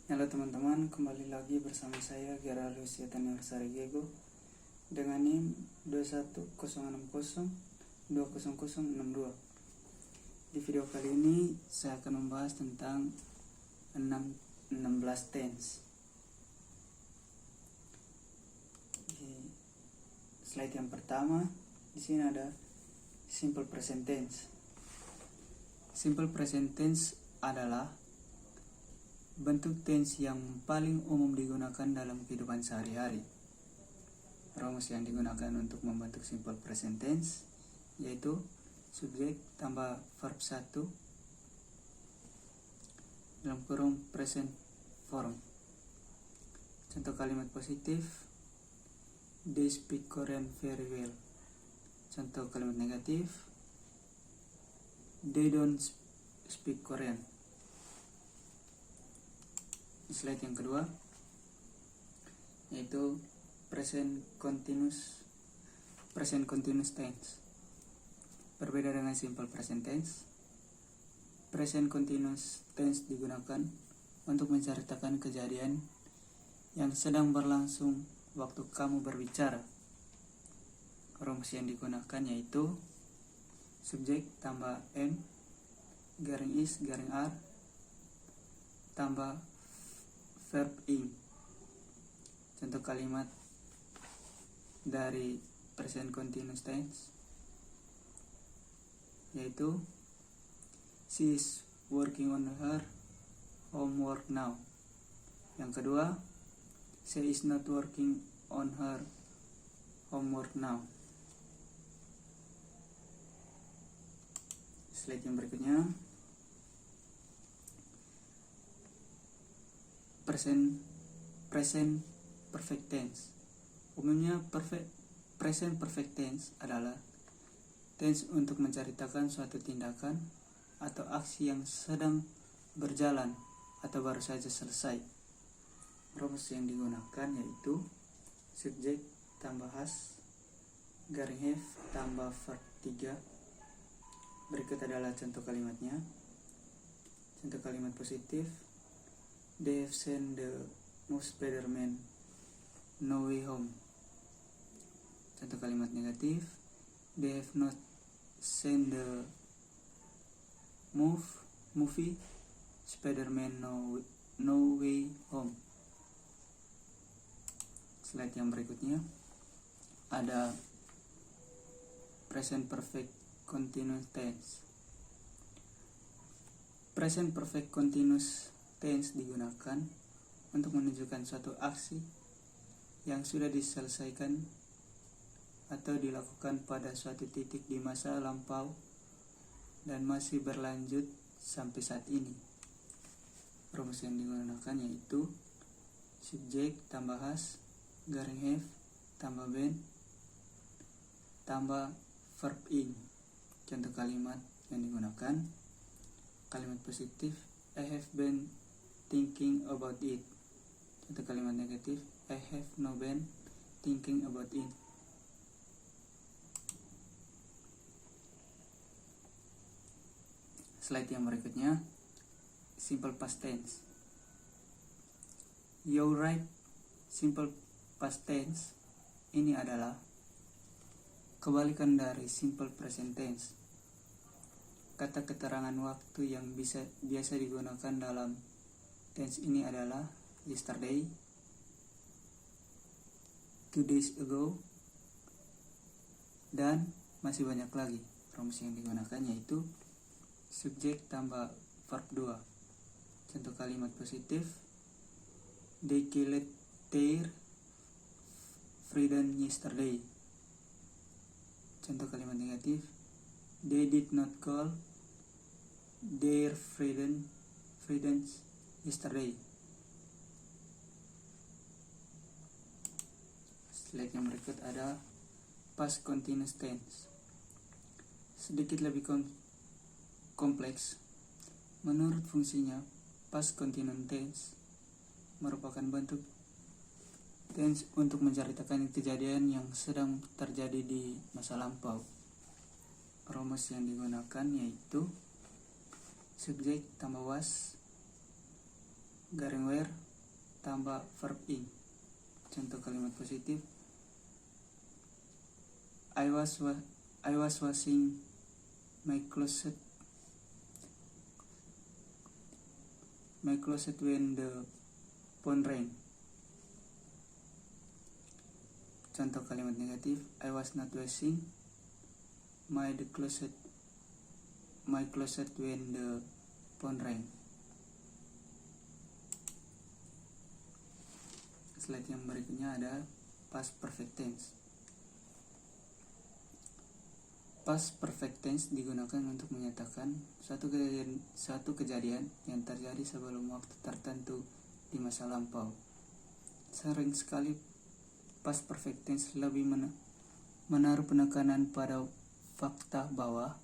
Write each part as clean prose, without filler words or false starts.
Halo teman-teman, kembali lagi bersama saya Gerardus Yataniar Sarigego dengan NIM 21060200062. Di video kali ini saya akan membahas tentang 16 tense. Di slide yang pertama, di sini ada simple present tense. Simple present tense adalah bentuk tense yang paling umum digunakan dalam kehidupan sehari-hari. Rumus yang digunakan untuk membentuk simple present tense yaitu subjek tambah verb 1 dalam kurung present form. Contoh kalimat positif, they speak Korean very well. Contoh kalimat negatif, they don't speak Korean. Slide yang kedua yaitu present continuous tense. Berbeda dengan simple present tense, present continuous tense digunakan untuk menceritakan kejadian yang sedang berlangsung waktu kamu berbicara. Rumus yang digunakan yaitu subjek tambah am garing is garing are tambah verb ing. Contoh kalimat dari present continuous tense yaitu she is working on her homework now. Yang kedua, she is not working on her homework now. Slide yang berikutnya, present perfect tense. Umumnya present perfect tense adalah tense untuk menceritakan suatu tindakan atau aksi yang sedang berjalan atau baru saja selesai. Rumus yang digunakan yaitu subjek tambah has garing have tambah verb 3. Berikut adalah contoh kalimatnya. Contoh kalimat positif, they have sent the most Spider-Man no way home. Contoh kalimat negatif, they have not sent the movie Spider-Man no way home. Slide yang berikutnya ada present perfect continuous tense. Present perfect continuous tense digunakan untuk menunjukkan suatu aksi yang sudah diselesaikan atau dilakukan pada suatu titik di masa lampau dan masih berlanjut sampai saat ini. Rumus yang digunakan yaitu subjek tambah has garing have tambah been tambah verb ing. Contoh kalimat yang digunakan, kalimat positif, I have been thinking about it. Contoh kalimat negatif, I have no been thinking about it. Slide yang berikutnya, simple past tense. You're right, simple past tense ini adalah kebalikan dari simple present tense. Kata keterangan waktu yang biasa digunakan dalam tense ini adalah yesterday, 2 days ago, dan masih banyak lagi. Rumus yang digunakan yaitu subjek tambah verb 2. Contoh kalimat positif, they killed their friend yesterday. Contoh kalimat negatif, they did not call their friends yesterday. Slide yang berikut ada past continuous tense. Sedikit lebih kompleks. Menurut fungsinya, past continuous tense merupakan bentuk tense untuk menceritakan kejadian yang sedang terjadi di masa lampau. Rumus yang digunakan yaitu subjek tambah was garing where tambah verb ing. Contoh kalimat positif, I was washing my closet when the phone rang. Contoh kalimat negatif, I was not washing my closet when the phone rang. Slide yang berikutnya ada past perfect tense. Past perfect tense digunakan untuk menyatakan suatu kejadian yang terjadi sebelum waktu tertentu di masa lampau. Sering sekali past perfect tense lebih menaruh penekanan pada fakta bahwa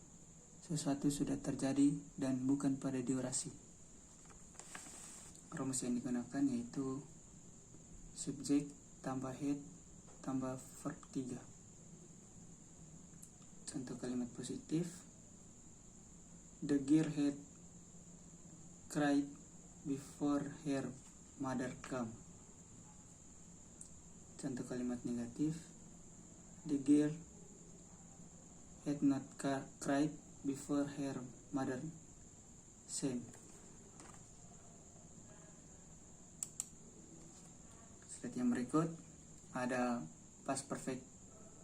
sesuatu sudah terjadi dan bukan pada durasi. Rumus yang digunakan yaitu subjek tambah head tambah verb 3. Contoh kalimat positif, the girl had cried before her mother came. Contoh kalimat negatif, the girl had not cried before her mother came. Slide yang berikut ada past perfect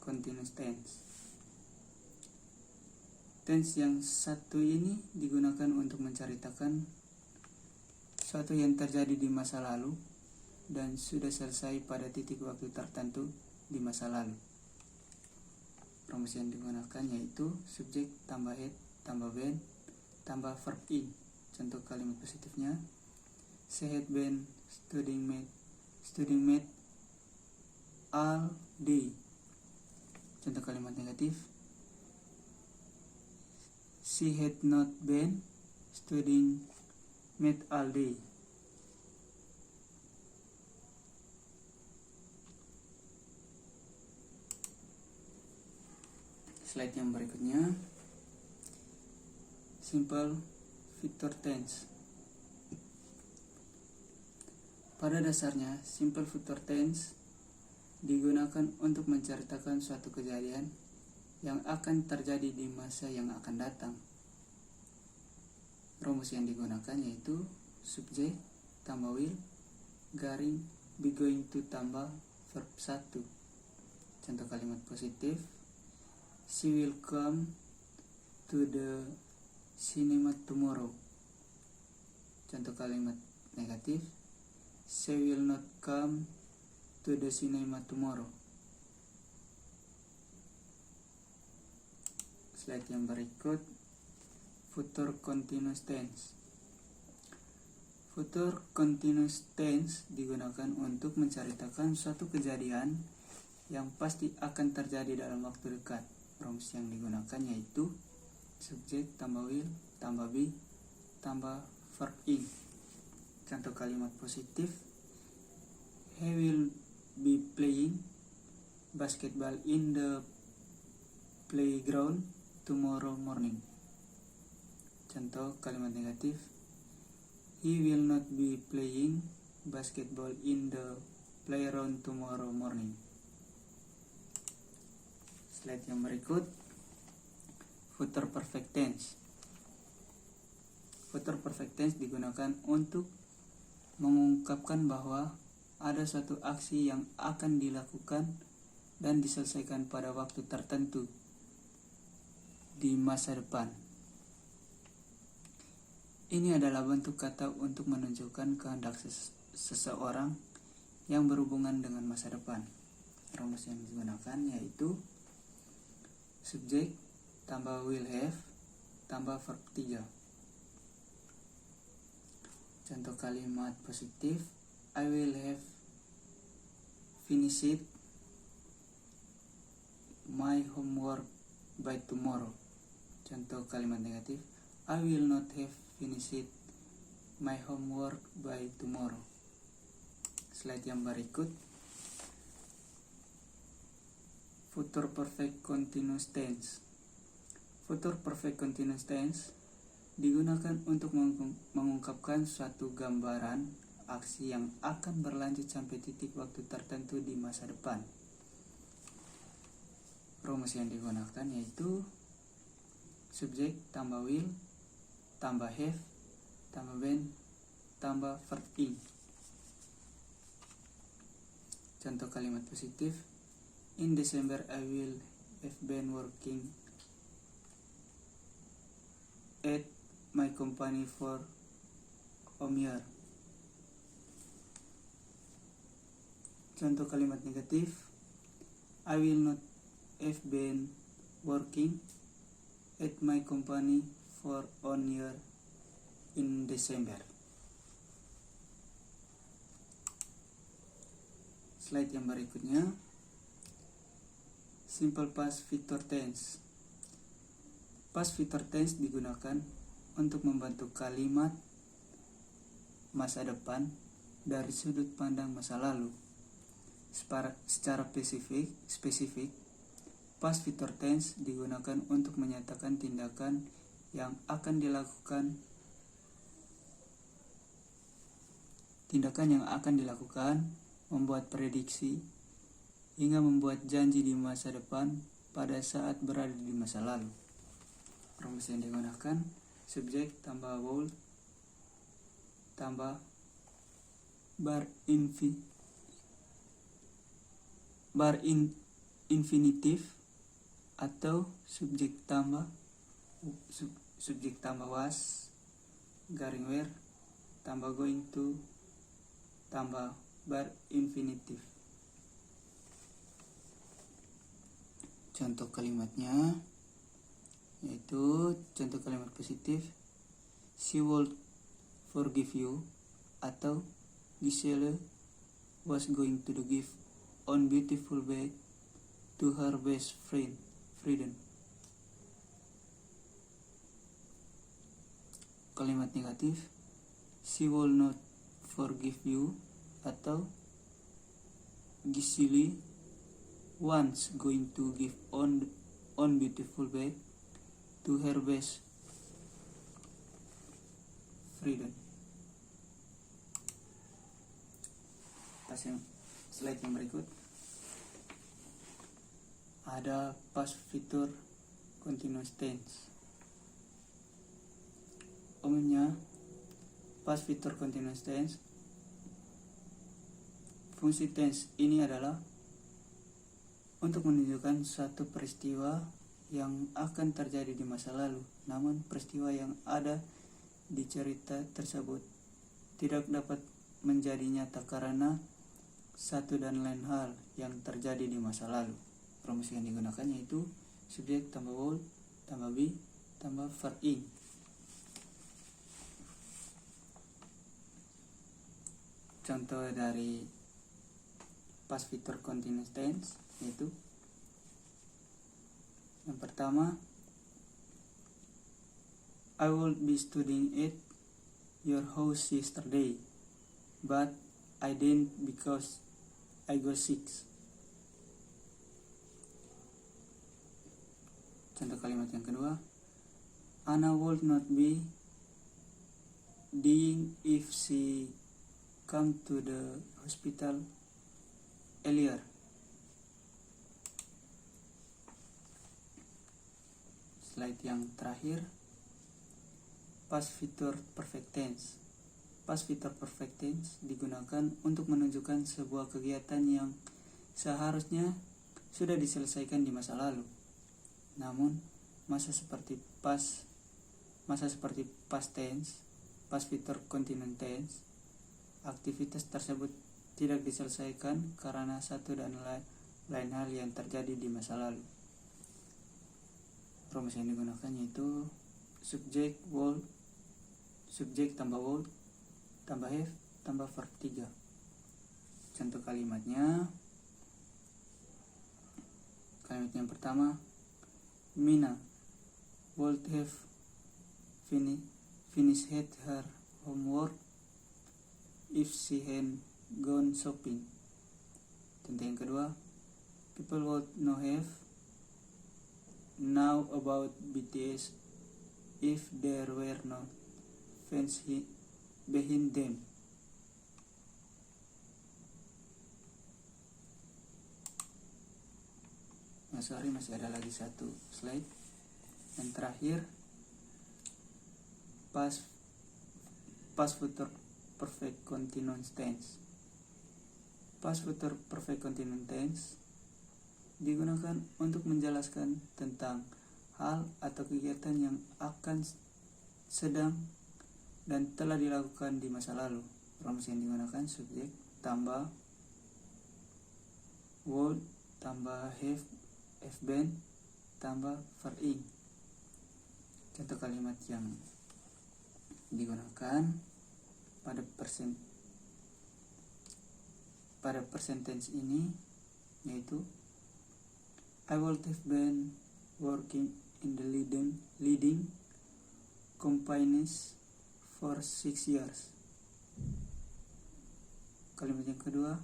continuous tense. Tense yang satu ini digunakan untuk menceritakan sesuatu yang terjadi di masa lalu dan sudah selesai pada titik waktu tertentu di masa lalu. Rumus yang digunakan yaitu subjek tambah head tambah been tambah verb ing. Contoh kalimat positifnya, she had been studying math all day. Contoh kalimat negatif, she had not been studying math all day. Slide yang berikutnya, simple future tense. Pada dasarnya, simple future tense digunakan untuk menceritakan suatu kejadian yang akan terjadi di masa yang akan datang. Rumus yang digunakan yaitu subjek tambah will garing be going to tambah verb 1. Contoh kalimat positif, she will come to the cinema tomorrow. Contoh kalimat negatif, she will not come to the cinema tomorrow. Slide yang berikut, future continuous tense. Future continuous tense digunakan untuk menceritakan suatu kejadian yang pasti akan terjadi dalam waktu dekat. Rumus yang digunakan yaitu subjek tambah will tambah be tambah verb ing. Contoh kalimat positif, he will be playing basketball in the playground tomorrow morning. Contoh kalimat negatif, he will not be playing basketball in the playground tomorrow morning. Slide yang berikut, future perfect tense. Future perfect tense digunakan untuk mengungkapkan bahwa ada suatu aksi yang akan dilakukan dan diselesaikan pada waktu tertentu di masa depan. Ini adalah bentuk kata untuk menunjukkan kehendak seseorang yang berhubungan dengan masa depan. Rumus yang digunakan yaitu subjek tambah will have tambah verb 3. Contoh kalimat positif, I will have finished my homework by tomorrow. Contoh kalimat negatif, I will not have finished my homework by tomorrow. Slide yang berikut, future perfect continuous tense. Future perfect continuous tense digunakan untuk mengungkapkan suatu gambaran aksi yang akan berlanjut sampai titik waktu tertentu di masa depan. Rumus yang digunakan yaitu subjek tambah will tambah have tambah been tambah verb ing. Contoh kalimat positif, in December I will have been working at my company for a year. Contoh kalimat negatif, I will not have been working at my company for a year in December. Slide yang berikutnya, simple past future tense. Past future tense digunakan untuk membantu kalimat masa depan dari sudut pandang masa lalu. Secara spesifik, past future tense digunakan untuk menyatakan tindakan yang akan dilakukan, membuat prediksi, hingga membuat janji di masa depan pada saat berada di masa lalu. Rumus yang digunakan, subjek tambah will tambah bar infinitif atau subjek tambah was garing were tambah going to tambah bar infinitif. Contoh kalimatnya yaitu contoh kalimat positif, she would forgive you, atau Giselle was going to give on beautiful bag to her best friend Frieden. Kalimat negatif, she will not forgive you, atau Giselle once going to give on beautiful bag to her best friend. Slide yang berikut, ada past future continuous tense. Umumnya past future continuous tense, fungsi tense ini adalah untuk menunjukkan suatu peristiwa yang akan terjadi di masa lalu, namun peristiwa yang ada di cerita tersebut tidak dapat menjadi nyata karena satu dan lain hal yang terjadi di masa lalu. Rumus yang digunakan yaitu subjek tambah will tambah be tambah verb ing. Contoh dari past future continuous tense yaitu yang pertama, I will be studying at your house yesterday, but I didn't because I got sick. Contoh kalimat yang kedua, Anna would not be dying if she come to the hospital earlier. Slide yang terakhir, past future perfect tense. Past future perfect tense digunakan untuk menunjukkan sebuah kegiatan yang seharusnya sudah diselesaikan di masa lalu. Namun, masa seperti past tense, past future continuous tense, aktivitas tersebut tidak diselesaikan karena satu dan lain hal yang terjadi di masa lalu. Rumus yang digunakan yaitu subjek tambah would tambah have tambah verb 3. Contoh kalimatnya, kalimat yang pertama, Mina would have finished her homework if she had gone shopping. Contoh yang kedua, people would know about BTS if there were no fans behind them. masih ada lagi satu slide. Yang terakhir, past future perfect continuous tense. Past future perfect continuous tense digunakan untuk menjelaskan tentang hal atau kegiatan yang akan, sedang, dan telah dilakukan di masa lalu. Rumus yang digunakan subjek tambah would tambah have been tambah verb ing. Contoh kalimat yang digunakan pada present tense ini yaitu I would have been working in the leading companies for 6 years. Kalimat yang kedua,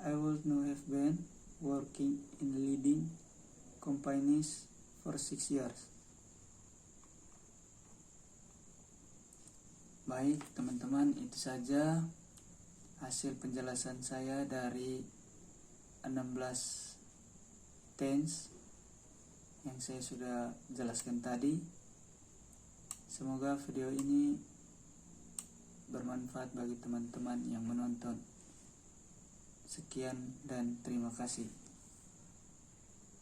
I would not have been working in the leading companies for 6 years. Baik teman-teman, itu saja hasil penjelasan saya dari 16 tense yang saya sudah jelaskan tadi. Semoga video ini bermanfaat bagi teman-teman yang menonton. Sekian dan terima kasih.